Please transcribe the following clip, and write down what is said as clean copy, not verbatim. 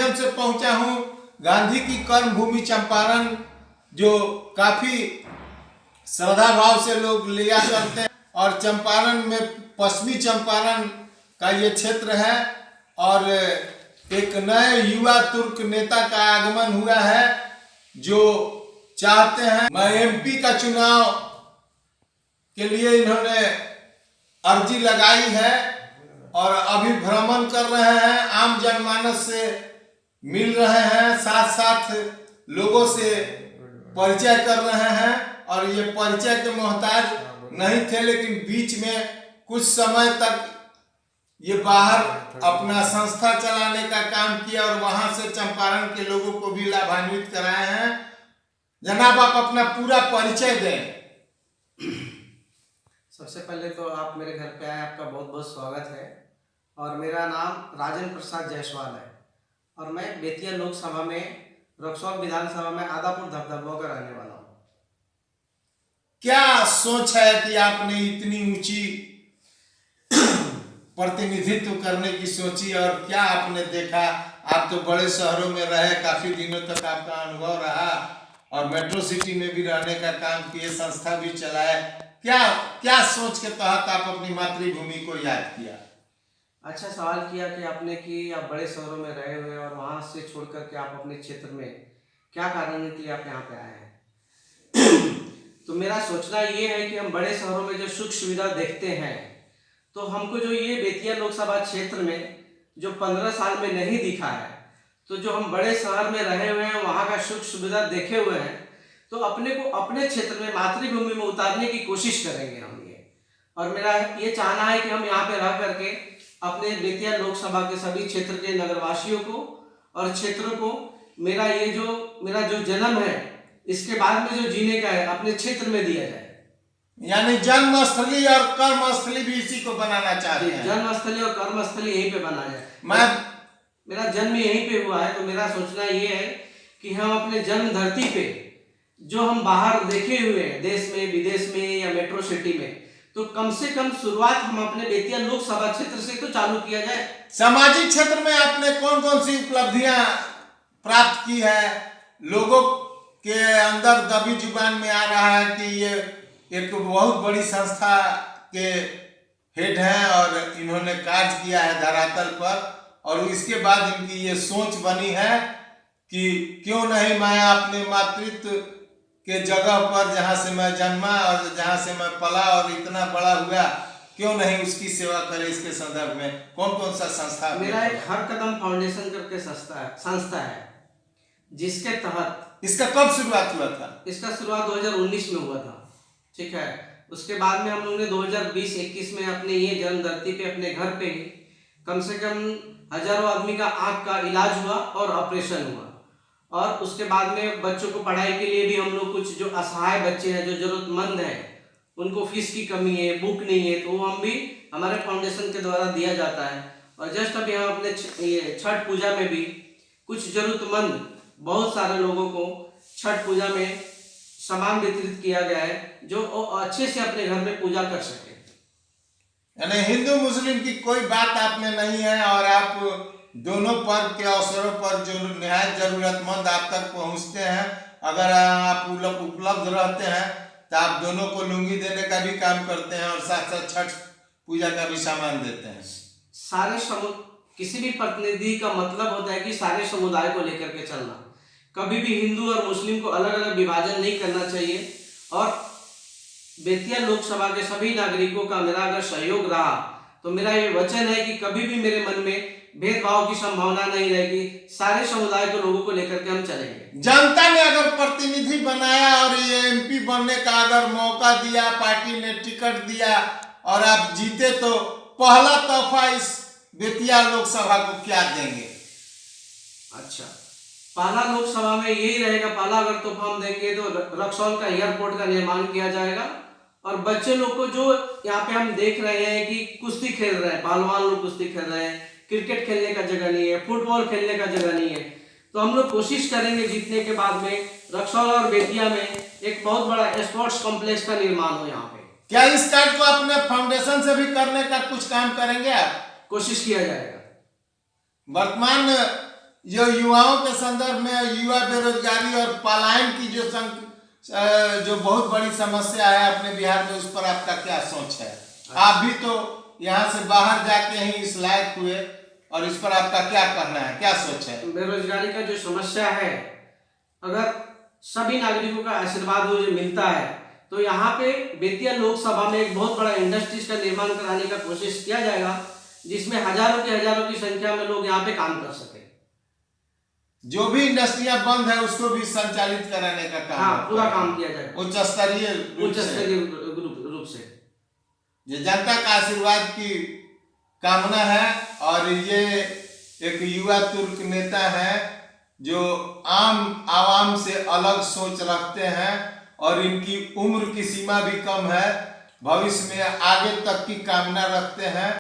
माध्यम से पहुंचा हूं गांधी की कर्म भूमि चंपारण, जो काफी श्रद्धा भाव से लोग लिया करते हैं। और चंपारण में पश्चिमी चंपारण का ये क्षेत्र है और एक नए युवा तुर्क नेता का आगमन हुआ है जो चाहते हैं, मैं एमपी का चुनाव के लिए इन्होंने अर्जी लगाई है और अभी भ्रमण कर रहे हैं, आम जनमानस से मिल रहे हैं, साथ साथ लोगों से परिचय कर रहे हैं। और ये परिचय के मोहताज नहीं थे, लेकिन बीच में कुछ समय तक ये बाहर अपना संस्था चलाने का काम किया और वहां से चंपारण के लोगों को भी लाभान्वित कराए हैं। जनाब, आप अपना पूरा परिचय दें। सबसे पहले तो आप मेरे घर पे आए, आपका बहुत बहुत स्वागत है। और मेरा नाम राजन प्रसाद जायसवाल है और मैं बेतिया लोकसभा में रक्सौल विधानसभा में आदापुर धबधबा का रहने वाला हूँ। क्या सोच है कि आपने इतनी ऊंची प्रतिनिधित्व करने की सोची और क्या आपने देखा? आप तो बड़े शहरों में रहे, काफी दिनों तक आपका अनुभव रहा और मेट्रो सिटी में भी रहने का काम किए, संस्था भी चलाए। क्या सोच के तहत आप अपनी मातृभूमि को याद किया? अच्छा सवाल किया कि आपने कि आप बड़े शहरों में रहे हुए और वहाँ से छोड़ करके आप अपने क्षेत्र में क्या कारण के लिए आप यहाँ पे आए हैं। तो मेरा सोचना ये है कि हम बड़े शहरों में जो सुख सुविधा देखते हैं, तो हमको जो ये बेतिया लोकसभा क्षेत्र में जो 15 साल में नहीं दिखा है, तो जो हम बड़े शहर में रहे हुए हैं, वहाँ का सुख सुविधा देखे हुए हैं, तो अपने को अपने क्षेत्र में मातृभूमि में उतारने की कोशिश करेंगे हम ये। और मेरा ये चाहना है कि हम यहाँ पे रह करके अपने बेतिया लोकसभा के सभी क्षेत्र के नगरवासियों को और क्षेत्रों को मेरा जो जन्म है, इसके बाद में जो जीने का है, अपने क्षेत्र में दिया जाए। यानी जन्मस्थली और कर्मस्थली भी इसी को बनाना चाहते हैं। जन्मस्थली और कर्मस्थली यहीं पे बना जाए। मेरा जन्म यहीं पे हुआ है, तो मेरा सोचना ये है कि हम अपने जन्म धरती पे जो हम बाहर देखे हुए हैं, देश में विदेश में या मेट्रो सिटी में, तो कम से कम शुरुआत हम अपने बेतिया लोकसभा क्षेत्र से तो चालू किया जाए। सामाजिक क्षेत्र में आपने कौन कौन सी उपलब्धियां प्राप्त की है? लोगों के अंदर दबी जुबान में आ रहा है कि ये एक बहुत बड़ी संस्था के हेड हैं और इन्होंने कार्य किया है धरातल पर, और इसके बाद इनकी ये सोच बनी है कि क्यों नहीं मैं अपने मातृत्व के जगह पर, जहाँ से मैं जन्मा और जहाँ से मैं पला और इतना बड़ा हुआ, क्यों नहीं उसकी सेवा करे। इसके संदर्भ में कौन कौन सा संस्था? मेरा एक हर कदम फाउंडेशन करके संस्था है जिसके तहत। इसका कब शुरुआत हुआ था? इसका शुरुआत 2019 में हुआ था, ठीक है। उसके बाद में हम लोगों ने 2020-21 में अपने ये जन्म धरती पे अपने घर पे ही कम से कम हजारों आदमी का आँख का इलाज हुआ और ऑपरेशन हुआ। और उसके बाद में बच्चों को पढ़ाई के लिए भी हम लोग कुछ जो असहाय बच्चे हैं, जो जरूरतमंद हैं, उनको फीस की कमी है, बुक नहीं है, तो वो हम भी हमारे फाउंडेशन के द्वारा दिया जाता है। और जस्ट अभी हम अपने छठ पूजा में भी कुछ जरूरतमंद बहुत सारे लोगों को छठ पूजा में सामान वितरित किया गया है, जो अच्छे से अपने घर में पूजा कर सके। यानी हिंदू मुस्लिम की कोई बात आप में नहीं है और आप दोनों पर्व के अवसरों पर जो निहायत जरूरतमंद आप तक पहुंचते हैं, अगर आप उपलब्ध रहते हैं तो आप दोनों को लुंगी देने का भी काम करते हैं और साथ साथ छठ पूजा का भी सामान देते हैं। किसी भी प्रतिनिधि का मतलब होता है कि सारे समुदाय को लेकर के चलना। कभी भी हिंदू और मुस्लिम को अलग अलग विभाजन नहीं करना चाहिए। और बेतिया लोकसभा के सभी नागरिकों का मेरा अगर सहयोग रहा, तो मेरा ये वचन है कि कभी भी मेरे मन में भेदभाव की संभावना नहीं रहेगी। सारे समुदाय के लोगों को लेकर के हम चलेंगे। जनता ने अगर प्रतिनिधि बनाया और ये एमपी बनने का अगर मौका दिया, पार्टी ने टिकट दिया और आप जीते, तो पहला तोहफा इस बेतिया लोकसभा को क्या देंगे? अच्छा, पहला लोकसभा में यही रहेगा, पहला अगर तोहफा हम देंगे तो रक्सौल का एयरपोर्ट का निर्माण किया जाएगा। और बच्चे लोग को जो यहाँ पे हम देख रहे हैं कि कुश्ती खेल रहे हैं, पहलवान लोग कुश्ती खेल रहे हैं, क्रिकेट खेलने का जगह नहीं है, फुटबॉल खेलने का जगह नहीं है, तो हम लोग कोशिश करेंगे जीतने के बाद में रक्सौल और बेतिया में एक बहुत बड़ा स्पोर्ट्स कॉम्प्लेक्स का निर्माण हो यहाँ पे। क्या इस कार्य को अपने फाउंडेशन से भी करने का कुछ काम करेंगे आप? कोशिश किया जाएगा। वर्तमान जो युवाओं के संदर्भ में युवा बेरोजगारी और पलायन की जो बहुत बड़ी समस्या है अपने बिहार में, उस पर आपका क्या सोच है? आप भी तो यहाँ से बाहर जाके ही इस लायक हुए, और इस पर आपका क्या कहना है, क्या सोच है? बेरोजगारी का जो समस्या है, अगर सभी नागरिकों का आशीर्वाद मुझे मिलता है तो यहाँ पे बेतिया लोकसभा में एक बहुत बड़ा इंडस्ट्रीज का निर्माण कराने का कोशिश किया जाएगा, जिसमें हजारों की संख्या में लोग यहाँ पे काम कर सके। जो भी इंडस्ट्रियां बंद है उसको भी संचालित कराने का काम, हाँ, पूरा काम किया जाएगा उच्च स्तरीय रूप से। ये जनता का आशीर्वाद की कामना है, और ये एक युवा तुर्क नेता है जो आम आवाम से अलग सोच रखते हैं, और इनकी उम्र की सीमा भी कम है, भविष्य में आगे तक की कामना रखते हैं।